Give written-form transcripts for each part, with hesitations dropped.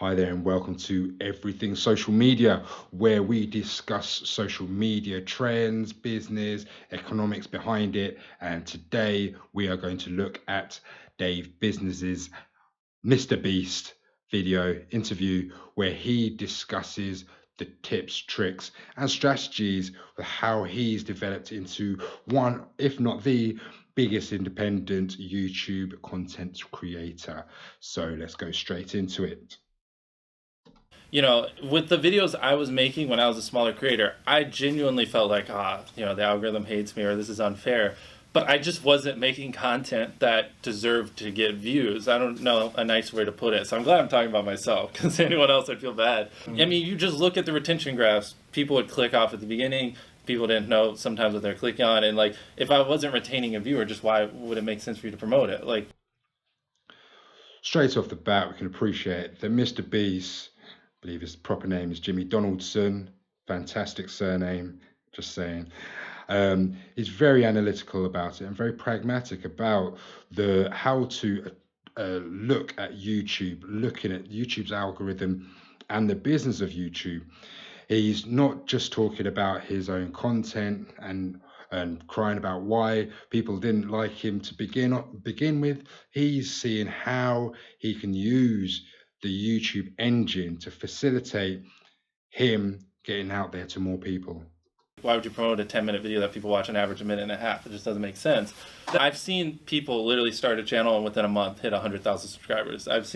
Hi there and welcome to Everything Social Media, where we discuss social media trends, business, economics behind it. And today we are going to look at Dave Business's MrBeast video interview, where he discusses the tips, tricks, and strategies for how he's developed into one, if not the biggest independent YouTube content creator. So let's go straight into it. With the videos I was making when I was a smaller creator, I genuinely felt like, the algorithm hates me or this is unfair. But I just wasn't making content that deserved to get views. I don't know a nice way to put it. So I'm glad I'm talking about myself, because anyone else I'd feel bad. I mean, you just look at the retention graphs. People would click off at the beginning. People didn't know sometimes what they're clicking on. And like, if I wasn't retaining a viewer, just why would it make sense for you to promote it? Like, Straight off the bat, we can appreciate that MrBeast, I believe his proper name is Jimmy Donaldson, fantastic surname, just saying. He's very analytical about it and very pragmatic about the how to look at YouTube, looking at YouTube's algorithm and the business of YouTube. He's not just talking about his own content and crying about why people didn't like him to begin with. He's seeing how he can use the YouTube engine to facilitate him getting out there to more people. why would you promote a 10-minute video that people watch on average a minute and a half? It just doesn't make sense. I've seen people literally start a channel and within a month hit 100,000 subscribers. I've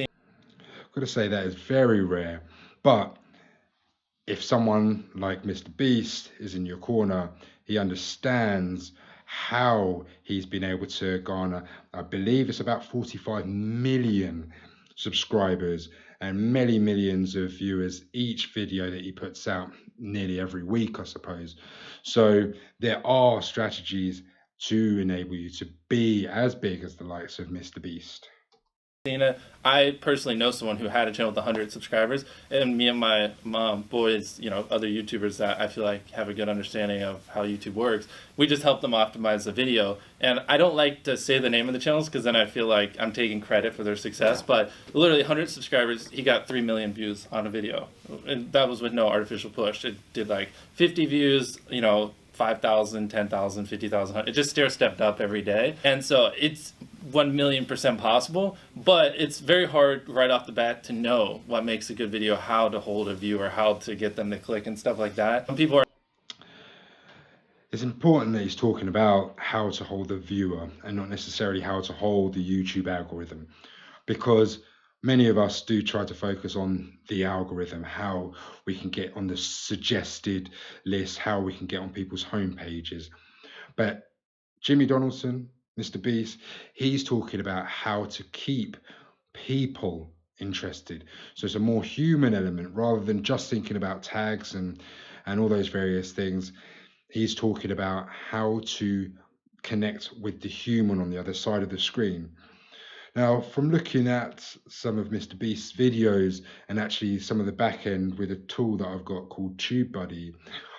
got to say that is very rare, but if someone like MrBeast is in your corner, he understands how he's been able to garner, I believe it's about 45 million subscribers and many millions of viewers each video that he puts out nearly every week, I suppose. So there are strategies to enable you to be as big as the likes of MrBeast. I personally know someone who had a channel with 100 subscribers, and me and my mom, boys, other YouTubers that I feel like have a good understanding of how YouTube works, we just help them optimize the video. And I don't like to say the name of the channels because then I feel like I'm taking credit for their success, but literally 100 subscribers, he got 3 million views on a video. And that was with no artificial push. It did like 50 views, 5,000, 10,000, 50,000. It just stair-stepped up every day. And so it's 1,000,000% possible, but it's very hard right off the bat to know what makes a good video, how to hold a viewer, how to get them to click and stuff like that. Some people are. It's important that he's talking about how to hold the viewer and not necessarily how to hold the YouTube algorithm, because many of us do try to focus on the algorithm, how we can get on the suggested list, how we can get on people's home pages. But Jimmy Donaldson, MrBeast, he's talking about how to keep people interested. So it's a more human element rather than just thinking about tags and all those various things. He's talking about how to connect with the human on the other side of the screen. Now, from looking at some of MrBeast's videos and actually some of the back end with a tool that I've got called TubeBuddy,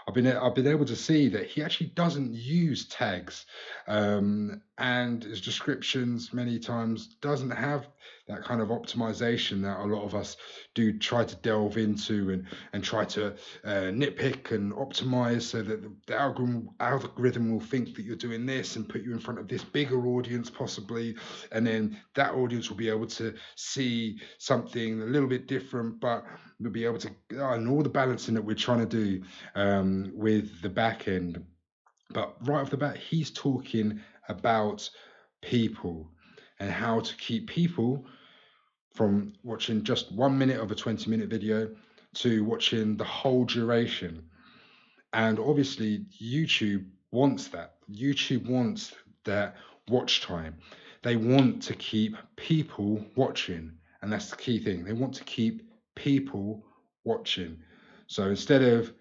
I've been able to see that he actually doesn't use tags, and his descriptions many times doesn't have that kind of optimization that a lot of us do try to delve into and try to nitpick and optimize so that the algorithm will think that you're doing this and put you in front of this bigger audience possibly, and then that audience will be able to see something a little bit different, but we'll be able to, and all the balancing that we're trying to do with the back end. But right off the bat, he's talking about people and how to keep people from watching just 1 minute of a 20-minute video to watching the whole duration. And obviously, YouTube wants that. YouTube wants that watch time. They want to keep people watching. And that's the key thing. They want to keep people watching. So instead of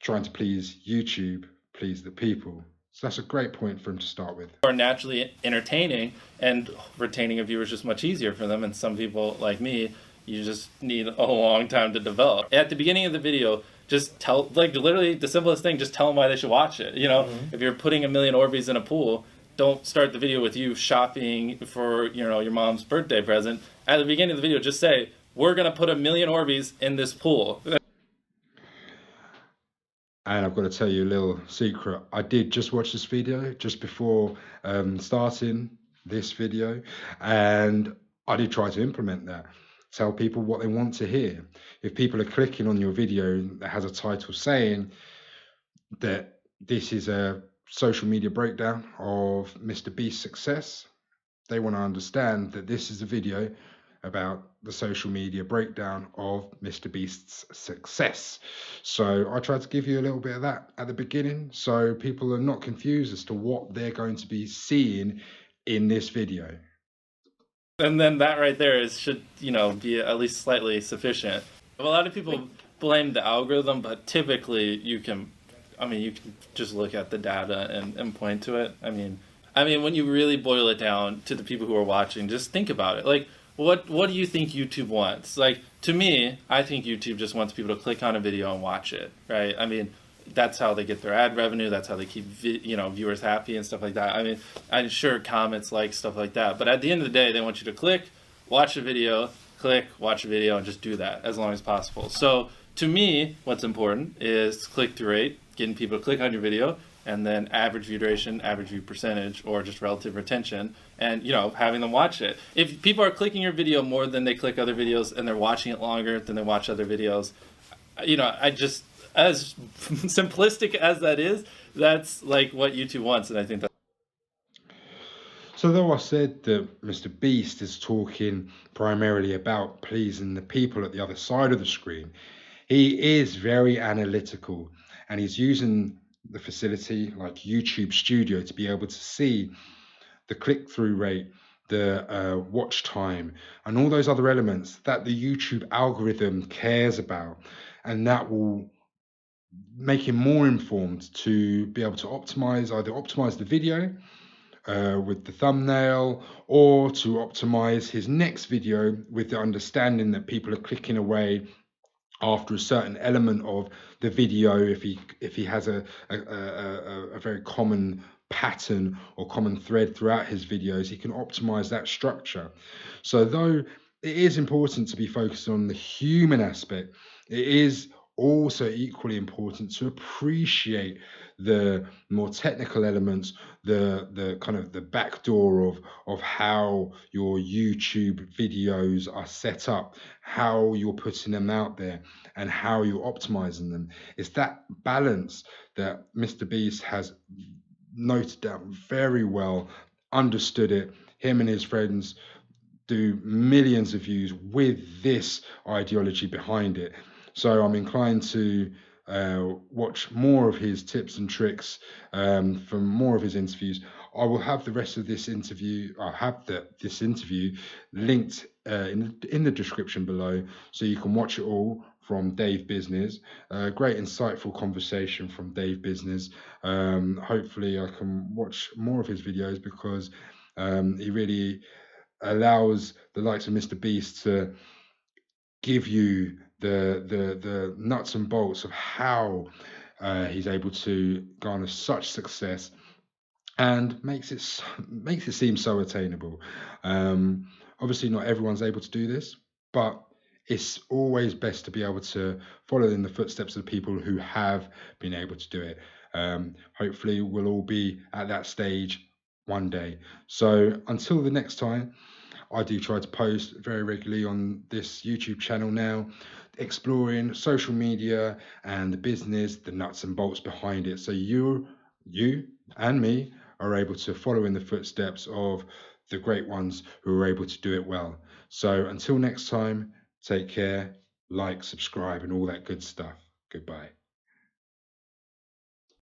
trying to please YouTube, please the people. So that's a great point for him to start with. Are naturally entertaining, and retaining a viewer is just much easier for them. And some people like me, you just need a long time to develop. At the beginning of the video, just tell, like literally the simplest thing, just tell them why they should watch it. If you're putting 1,000,000 Orbeez in a pool, don't start the video with you shopping for your mom's birthday present. At the beginning of the video, just say, we're going to put 1,000,000 Orbeez in this pool. And I've got to tell you a little secret. I did just watch this video just before starting this video, and I did try to implement that. Tell people what they want to hear. If people are clicking on your video that has a title saying that this is a social media breakdown of MrBeast's success, they want to understand that this is a video about the social media breakdown of MrBeast's success. So I tried to give you a little bit of that at the beginning, so people are not confused as to what they're going to be seeing in this video. And then that right there should, be at least slightly sufficient. A lot of people blame the algorithm, but typically you can just look at the data and point to it. I mean, when you really boil it down to the people who are watching, just think about it. Like, what do you think YouTube wants? Like, to me, I think YouTube just wants people to click on a video and watch it, right? I mean, that's how they get their ad revenue. That's how they keep viewers happy and stuff like that. I mean, I'm sure comments, like, stuff like that. But at the end of the day, they want you to click, watch a video, click, watch a video, and just do that as long as possible. So to me, what's important is click-through rate, getting people to click on your video, and then average view duration, average view percentage, or just relative retention, and having them watch it. If people are clicking your video more than they click other videos, and they're watching it longer than they watch other videos, I just, as simplistic as that is, that's like what YouTube wants, and I think that. So though I said that MrBeast is talking primarily about pleasing the people at the other side of the screen, he is very analytical, and he's using the facility like YouTube Studio to be able to see the click-through rate, the watch time, and all those other elements that the YouTube algorithm cares about, and that will make him more informed to be able to either optimize the video with the thumbnail, or to optimize his next video with the understanding that people are clicking away after a certain element of the video. If he has a very common pattern or common thread throughout his videos, he can optimize that structure. So though it is important to be focused on the human aspect, it is also equally important to appreciate the more technical elements, the kind of the back door of how your YouTube videos are set up, how you're putting them out there, and how you're optimizing them. It's that balance that MrBeast has noted down very well, understood it. Him and his friends do millions of views with this ideology behind it. So I'm inclined to watch more of his tips and tricks from more of his interviews. I will have the rest of this interview. I'll have this interview linked in the description below, so you can watch it all from Dave Business. Great insightful conversation from Dave Business. Hopefully I can watch more of his videos, because he really allows the likes of MrBeast to give you the nuts and bolts of how he's able to garner such success, and makes it seem so attainable. Obviously, not everyone's able to do this, but it's always best to be able to follow in the footsteps of the people who have been able to do it. Hopefully, we'll all be at that stage one day. So until the next time, I do try to post very regularly on this YouTube channel now, exploring social media and the business, the nuts and bolts behind it. So you and me are able to follow in the footsteps of the great ones who are able to do it well. So until next time, take care, like, subscribe, and all that good stuff. Goodbye.